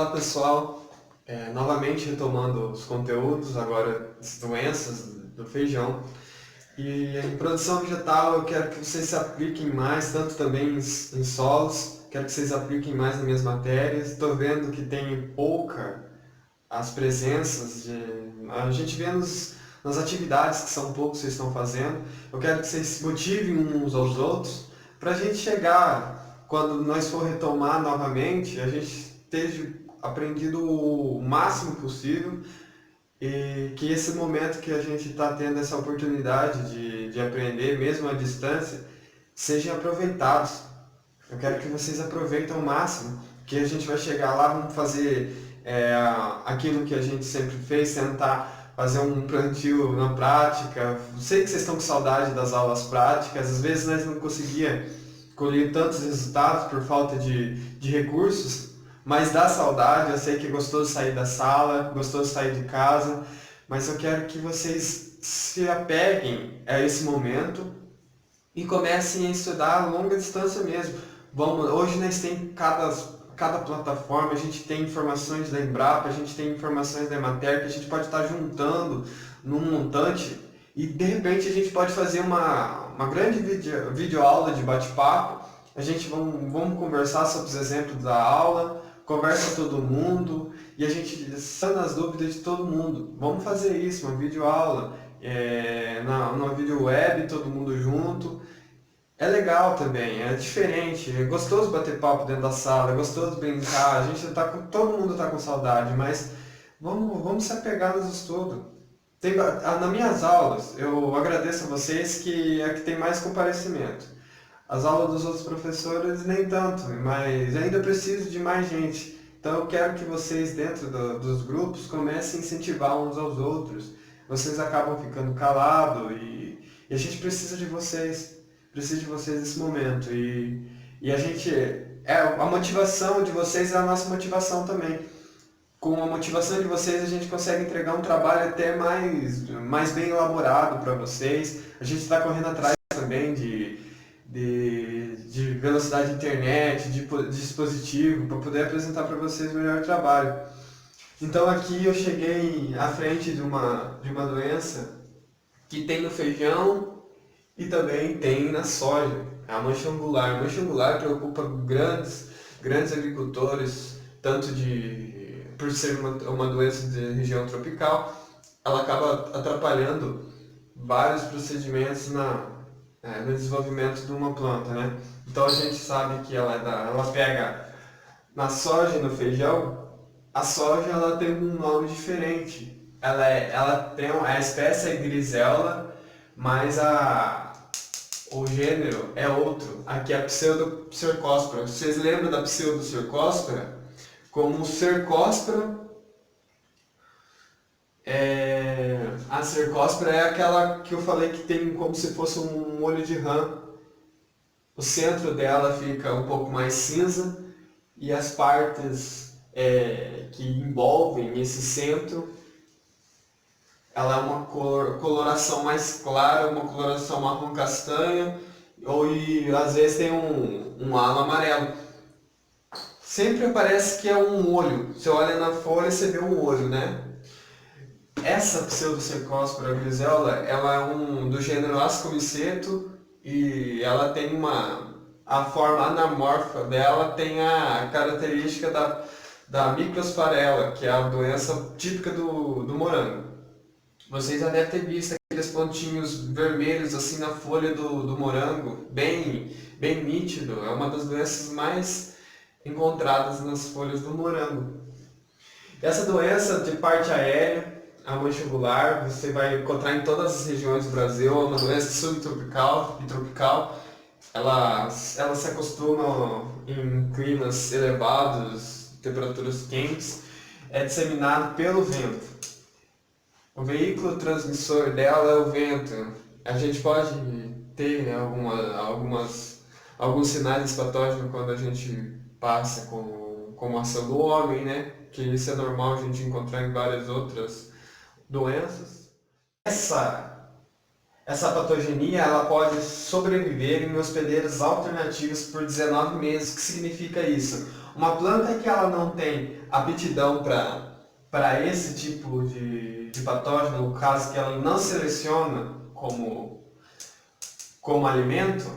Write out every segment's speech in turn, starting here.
Olá pessoal, novamente retomando os conteúdos, agora as doenças do feijão. E em produção vegetal eu quero que vocês se apliquem mais, tanto também em solos, quero que vocês apliquem mais nas minhas matérias. Estou vendo que tem pouca as presenças, a gente vê nas atividades que são poucos vocês estão fazendo. Eu quero que vocês se motivem uns aos outros para a gente chegar, quando nós for retomar novamente, a gente esteja aprendido o máximo possível e que esse momento que a gente está tendo essa oportunidade de aprender, mesmo à distância, sejam aproveitados. Eu quero que vocês aproveitem ao máximo, que a gente vai chegar lá, vamos fazer aquilo que a gente sempre fez, tentar fazer um plantio na prática. Sei que vocês estão com saudade das aulas práticas, às vezes nós não conseguíamos colher tantos resultados por falta de recursos, mas dá saudade. Eu sei que é gostoso sair da sala, gostoso sair de casa, mas eu quero que vocês se apeguem a esse momento e comecem a estudar a longa distância mesmo. Hoje nós temos cada plataforma, a gente tem informações da Embrapa, a gente tem informações da Emater, que a gente pode estar juntando num montante e de repente a gente pode fazer uma grande videoaula de bate-papo. A gente vamos conversar sobre os exemplos da aula, conversa todo mundo e a gente sana as dúvidas de todo mundo. Vamos fazer isso, uma videoaula, numa video web, todo mundo junto. É legal também, é diferente, é gostoso bater papo dentro da sala, é gostoso brincar, todo mundo está com saudade, mas vamos se apegar nos estudos. Nas minhas aulas, eu agradeço a vocês que é que tem mais comparecimento. As aulas dos outros professores nem tanto, mas ainda preciso de mais gente. Então eu quero que vocês dentro dos grupos comecem a incentivar uns aos outros. Vocês acabam ficando calados e a gente precisa de vocês. Preciso de vocês nesse momento e a motivação de vocês é a nossa motivação também. Com a motivação de vocês a gente consegue entregar um trabalho até mais bem elaborado para vocês. A gente está correndo atrás também de velocidade de internet, de dispositivo, para poder apresentar para vocês o melhor trabalho. Então aqui eu cheguei à frente de uma doença que tem no feijão e também tem na soja, a mancha angular. A mancha angular preocupa grandes agricultores, por ser uma doença de região tropical, ela acaba atrapalhando vários procedimentos no desenvolvimento de uma planta, né? Então a gente sabe que ela pega na soja e no feijão. A soja ela tem um nome diferente. A espécie é Grisella, mas o gênero é outro. Aqui é a Pseudocercospora. Vocês lembram da Pseudocercospora? Como Cercospora, a Cercospora é aquela que eu falei que tem como se fosse um olho de rã. O centro dela fica um pouco mais cinza e as partes que envolvem esse centro, ela é uma coloração mais clara, uma coloração marrom castanha, e às vezes tem um halo amarelo. Sempre parece que é um olho. Você olha na folha e você vê um olho, né? Essa Pseudocercospora grisella, ela é do gênero Ascomiceto e ela tem a forma anamorfa dela tem a característica da Microsphaerella, que é a doença típica do morango. Vocês já devem ter visto aqueles pontinhos vermelhos assim na folha do morango, bem nítido. É uma das doenças mais encontradas nas folhas do morango. Essa doença de parte aérea, a mancha angular, você vai encontrar em todas as regiões do Brasil. É uma doença subtropical e tropical. Ela se acostuma em climas elevados, temperaturas quentes. É disseminado pelo vento. O veículo transmissor dela é o vento. A gente pode ter, né, alguns sinais de patógeno quando a gente passa com a ação do homem, né? Que isso é normal a gente encontrar em várias outras doenças. Essa patogenia ela pode sobreviver em hospedeiros alternativos por 19 meses. O que significa isso? Uma planta que ela não tem aptidão para esse tipo de patógeno, no caso que ela não seleciona como alimento,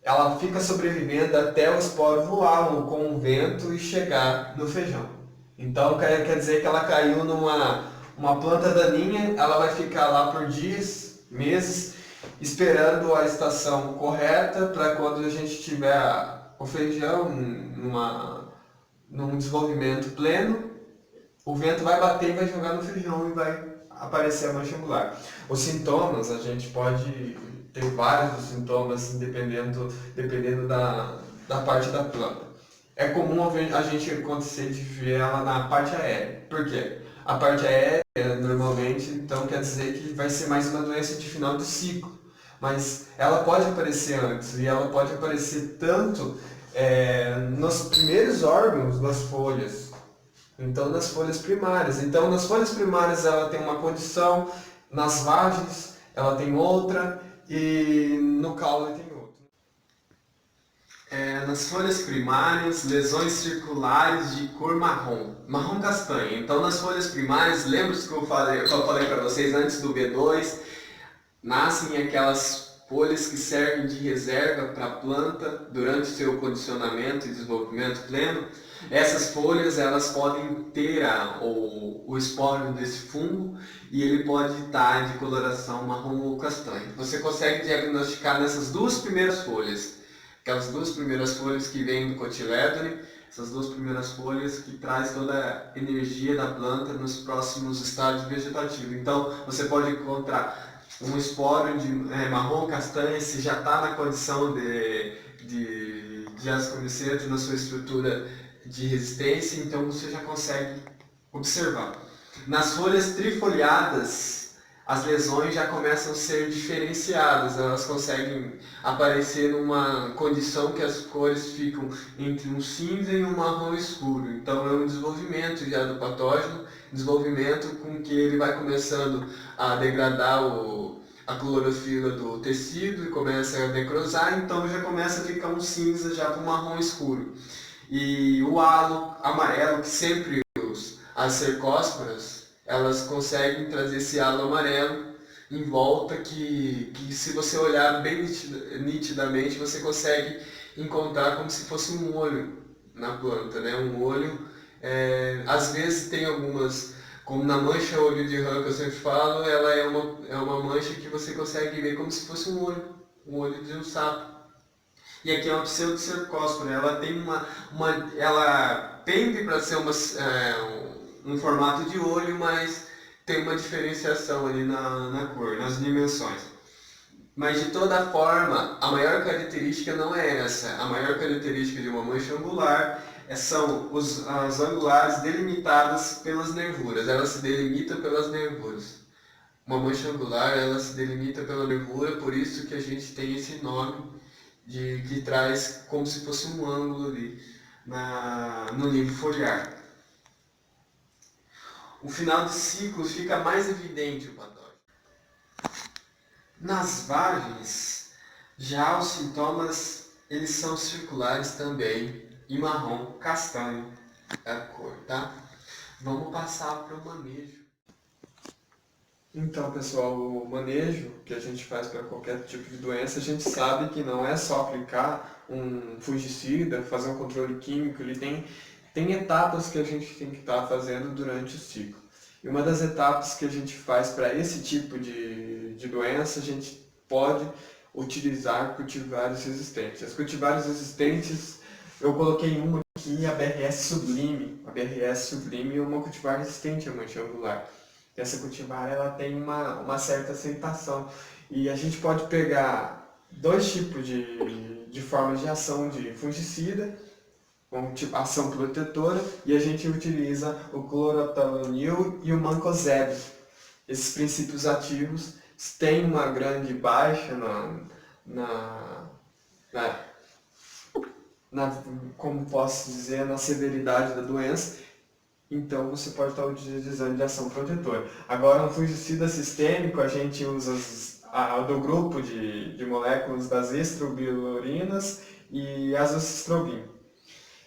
ela fica sobrevivendo até o esporo voar com o vento e chegar no feijão. Então quer dizer que ela caiu numa uma planta daninha, ela vai ficar lá por dias, meses, esperando a estação correta para quando a gente tiver o feijão num desenvolvimento pleno, o vento vai bater e vai jogar no feijão e vai aparecer a mancha angular. Os sintomas, a gente pode ter vários dos sintomas dependendo da parte da planta. É comum a gente acontecer de ver ela na parte aérea. Por quê? A parte aérea, normalmente, então quer dizer que vai ser mais uma doença de final de ciclo. Mas ela pode aparecer antes, e ela pode aparecer tanto nos primeiros órgãos das folhas, então nas folhas primárias. Então nas folhas primárias ela tem uma condição, nas vagens ela tem outra e no caule tem outra. Nas folhas primárias, lesões circulares de cor marrom, marrom castanho. Então nas folhas primárias, lembra-se que eu falei para vocês antes do B2, nascem aquelas folhas que servem de reserva para a planta durante o seu condicionamento e desenvolvimento pleno. Essas folhas elas podem ter o esporo desse fungo e ele pode estar de coloração marrom ou castanho. Você consegue diagnosticar nessas duas primeiras folhas, aquelas duas primeiras folhas que vêm do cotilédone, essas duas primeiras folhas que traz toda a energia da planta nos próximos estágios vegetativos. Então você pode encontrar um esporo de marrom castanho se já está na condição de ascomicete na sua estrutura de resistência, então você já consegue observar. Nas folhas trifoliadas, as lesões já começam a ser diferenciadas, elas conseguem aparecer numa condição que as cores ficam entre um cinza e um marrom escuro. Então é um desenvolvimento já do patógeno, desenvolvimento com que ele vai começando a degradar a clorofila do tecido e começa a necrosar, então já começa a ficar um cinza já para um marrom escuro. E o halo amarelo, que sempre as cercósporas, elas conseguem trazer esse halo amarelo em volta que se você olhar bem nitidamente, você consegue encontrar como se fosse um olho na planta, né? Um olho, às vezes tem algumas, como na mancha olho de rã que eu sempre falo, ela é uma mancha que você consegue ver como se fosse um olho de um sapo. E aqui é uma pseudocercóspora, ela tem ela pende para ser um formato de olho, mas tem uma diferenciação ali na cor, nas dimensões. Mas de toda forma, a maior característica não é essa. A maior característica de uma mancha angular são as angulares delimitadas pelas nervuras. Ela se delimita pelas nervuras. Uma mancha angular, ela se delimita pela nervura, por isso que a gente tem esse nome que traz como se fosse um ângulo ali no limbo foliar. O final de ciclo fica mais evidente o patógeno. Nas vagens, já os sintomas eles são circulares também e marrom castanho é a cor, tá? Vamos passar para o manejo. Então, pessoal, o manejo que a gente faz para qualquer tipo de doença, a gente sabe que não é só aplicar um fungicida, fazer um controle químico, ele tem etapas que a gente tem que estar fazendo durante o ciclo. E uma das etapas que a gente faz para esse tipo de doença, a gente pode utilizar cultivares resistentes. As cultivares resistentes, eu coloquei uma aqui, a BRS Sublime. A BRS Sublime é uma cultivar resistente à mancha angular. Essa cultivar ela tem uma certa aceitação. E a gente pode pegar dois tipos de formas de ação de fungicida, com ação protetora, e a gente utiliza o clorothalonil e o mancozeb. Esses princípios ativos têm uma grande baixa como posso dizer, na severidade da doença. Então você pode estar utilizando de ação protetora. Agora, um fungicida sistêmico, a gente usa do grupo de moléculas das estrobilurinas e azoxastrobina.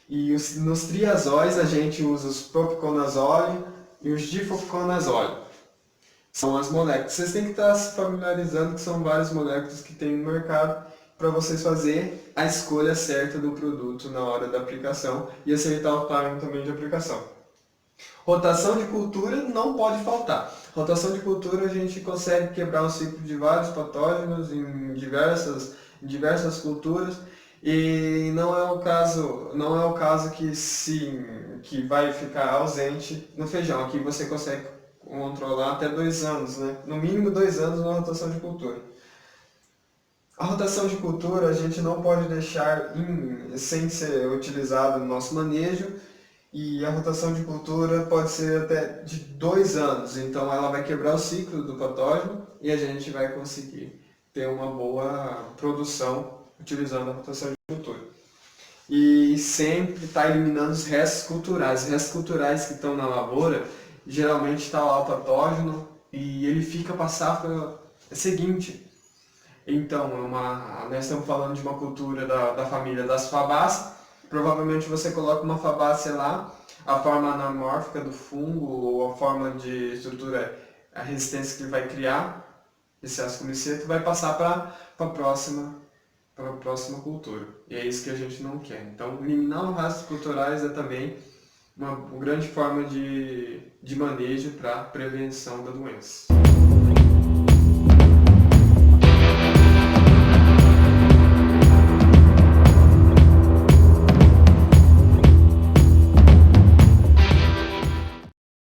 E nos triazóis a gente usa os propiconazole e os difluconazole. São as moléculas. Vocês têm que estar se familiarizando que são várias moléculas que tem no mercado para vocês fazer a escolha certa do produto na hora da aplicação e acertar o timing também de aplicação. Rotação de cultura não pode faltar. Rotação de cultura a gente consegue quebrar o ciclo de vários patógenos em diversas culturas e não é o caso que vai ficar ausente no feijão. Aqui você consegue controlar até 2 anos, né? No mínimo 2 anos na rotação de cultura. A rotação de cultura a gente não pode deixar sem ser utilizado no nosso manejo, e a rotação de cultura pode ser até de 2 anos, então ela vai quebrar o ciclo do patógeno e a gente vai conseguir ter uma boa produção utilizando a rotação de cultura. E sempre está eliminando os restos culturais. Os restos culturais que estão na lavoura, geralmente está lá o patógeno e ele fica para a safra seguinte. Então, nós estamos falando de uma cultura da família das fabáceas. Provavelmente você coloca uma fabácea lá, a forma anamórfica do fungo ou a forma de estrutura, a resistência que ele vai criar, esse ascomiceto, vai passar para a próxima cultura. E é isso que a gente não quer. Então, eliminar os rastros culturais é também uma grande forma de manejo para prevenção da doença.